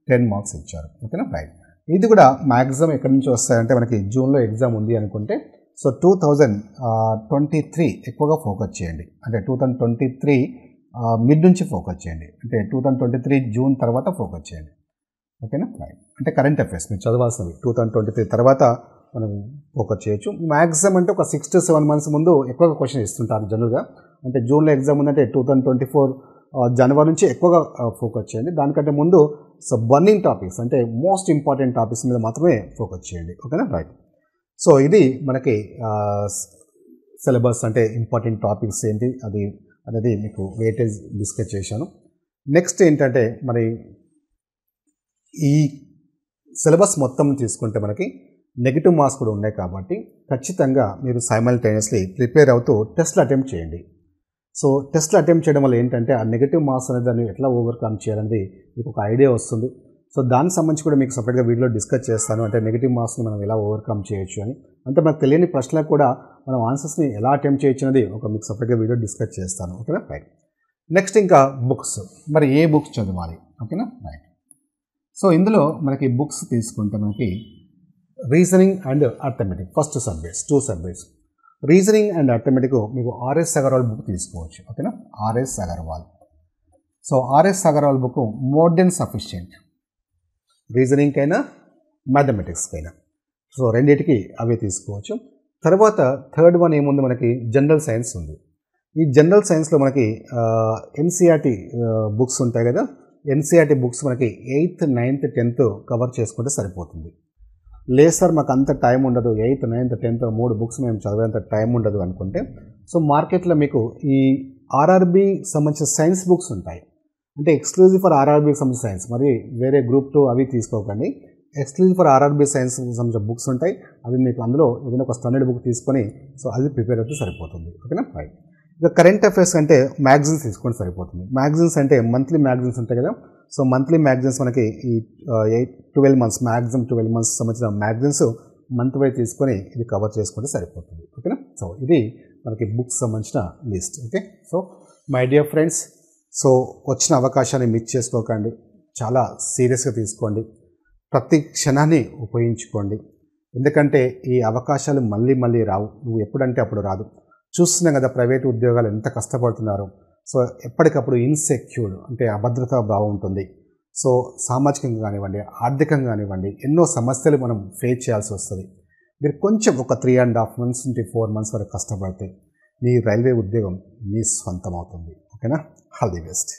10 మార్క్స్ ఇచ్చారు. ఓకేనా? రైట్. ఇది కూడా మ్యాక్సిమం ఎక్కడి నుంచి వస్తాయంటే మనకి జూన్లో ఎగ్జామ్ ఉంది అనుకుంటే సో 2023 ఎక్కువగా ఫోకస్ చేయండి. అంటే 2023 మిడ్ నుంచి ఫోకస్ చేయండి. అంటే 2023 జూన్ తర్వాత ఫోకస్ చేయండి. ఓకేనా? రైట్. అంటే కరెంట్ అఫైర్స్ మీరు చదవాల్సినవి 2023 తర్వాత మనం ఫోకస్ చేయొచ్చు. మ్యాక్సిమం అంటే ఒక 6 to 7 మంత్స్ ముందు ఎక్కువగా క్వశ్చన్ ఇస్తుంటారు జనరల్గా. అంటే జూన్లో ఎగ్జామ్ ఉందంటే 2024 జనవరి నుంచి ఎక్కువగా ఫోకస్ చేయండి. దానికంటే ముందు సో బర్నింగ్ టాపిక్స్, అంటే మోస్ట్ ఇంపార్టెంట్ టాపిక్స్ మీద మాత్రమే ఫోకస్ చేయండి. ఓకేనా? రైట్. సో ఇది మనకి సిలబస్, అంటే ఇంపార్టెంట్ టాపిక్స్ ఏంటి అది అనేది మీకు వెయిటేజ్ డిస్కస్ చేశాను. నెక్స్ట్ ఏంటంటే మరి ఈ సిలబస్ మొత్తం తీసుకుంటే మనకి నెగిటివ్ మార్క్స్ కూడా ఉన్నాయి కాబట్టి ఖచ్చితంగా మీరు సైమల్టేనియస్లీ ప్రిపేర్ అవుతూ టెస్ట్లు అటెంప్ట్ చేయండి. సో టెస్ట్లు అటెంప్ట్ చేయడం వల్ల ఏంటంటే ఆ నెగిటివ్ మార్క్స్ అనేది దాన్ని ఎట్లా ఓవర్కమ్ చేయాలనేది మీకు ఒక ఐడియా వస్తుంది. సో దానికి సంబంధించి కూడా మీకు సపరేట్గా వీడియోలో డిస్కస్ చేస్తాను. అంటే నెగిటివ్ మార్క్స్ని మనం ఎలా ఓవర్కమ్ చేయొచ్చు అని, అంటే మనకు తెలియని ప్రశ్నలకు కూడా మనం ఆన్సర్స్ని ఎలా అటెంప్ట్ చేయొచ్చు అనేది ఒక మీకు సపరేట్గా వీడియో డిస్కస్ చేస్తాను. ఓకేనా? రైట్. నెక్స్ట్ ఇంకా బుక్స్, మరి ఏ బుక్స్ చదవాలి? ఓకేనా? రైట్. సో ఇందులో మనకి బుక్స్ తీసుకుంటే మనకి reasoning and arithmetic first subjects, 2 subjects. Reasoning and arithmetic మీకు ఆర్ఎస్ అగర్వాల్ బుక్ తీసుకోవచ్చు. ఓకేనా? RS Agarwal. So RS Agarwal book more than sufficient రీజనింగ్కైనా మ్యాథమెటిక్స్కైనా. సో రెండింటికి అవే తీసుకోవచ్చు. తర్వాత థర్డ్ వన్ ఏముంది మనకి జనరల్ సైన్స్ ఉంది. ఈ జనరల్ సైన్స్లో మనకి ఎన్సీఆర్టీ బుక్స్ ఉంటాయి కదా. ఎన్సీఆర్టీ బుక్స్ మనకి 8th, 9th, 10th కవర్ చేసుకుంటే సరిపోతుంది. లేదు సార్ మాకు అంత టైం ఉండదు, 8th, 9th, 10th 3 బుక్స్ మేము చదివేంత టైం ఉండదు అనుకుంటే సో మార్కెట్లో మీకు ఈ ఆర్ఆర్బీ సంబంధించిన సైన్స్ బుక్స్ ఉంటాయి. అంటే ఎక్స్క్లూజివ్ ఫర్ ఆర్ఆర్బీకి సంబంధించిన సైన్స్, మరి వేరే గ్రూప్ 2 అవి తీసుకోకండి. ఎక్స్క్లూజివ్ ఫర్ ఆర్ఆర్బీ సైన్స్ సంబంధించిన బుక్స్ ఉంటాయి. అవి మీకు అందులో ఏదైనా ఒక స్టాండర్డ్ బుక్ తీసుకొని సో అది ప్రిపేర్ అయితే సరిపోతుంది. ఓకేనా? రైట్. ఇక కరెంట్ అఫైర్స్ అంటే మ్యాగజైన్స్ తీసుకొని సరిపోతుంది. మ్యాగజైన్స్ అంటే మంత్లీ మ్యాగజైన్స్ ఉంటాయి కదా. సో మంత్లీ మ్యాగజైన్స్ మనకి ఈ 12 మంత్స్ మ్యాక్సిమం 12 మంత్స్ సంబంధించిన మ్యాగజైన్స్ మంత్ వై తీసుకొని ఇది కవర్ చేసుకుంటే సరిపోతుంది. ఓకేనా? సో ఇది మనకి బుక్స్ సంబంధించిన list. Okay. So my dear friends, so వచ్చిన అవకాశాన్ని మిస్ చేసుకోకండి. చాలా సీరియస్గా తీసుకోండి. ప్రతి క్షణాన్ని ఉపయోగించుకోండి. ఎందుకంటే ఈ అవకాశాలు మళ్ళీ మళ్ళీ రావు. నువ్వు ఎప్పుడంటే అప్పుడు రాదు. చూస్తున్నాం కదా ప్రైవేట్ ఉద్యోగాలు ఎంత కష్టపడుతున్నారు. సో ఎప్పటికప్పుడు ఇన్సెక్యూర్డ్ అంటే అభద్రతా భావం ఉంటుంది. సో సామాజికంగా కానివ్వండి, ఆర్థికంగా కానివ్వండి, ఎన్నో సమస్యలు మనం ఫేస్ చేయాల్సి వస్తుంది. మీరు కొంచెం ఒక 3.5 months నుండి 4 months వరకు కష్టపడితే మీ రైల్వే ఉద్యోగం మీ స్వంతం అవుతుంది. ఓకేనా? All the best.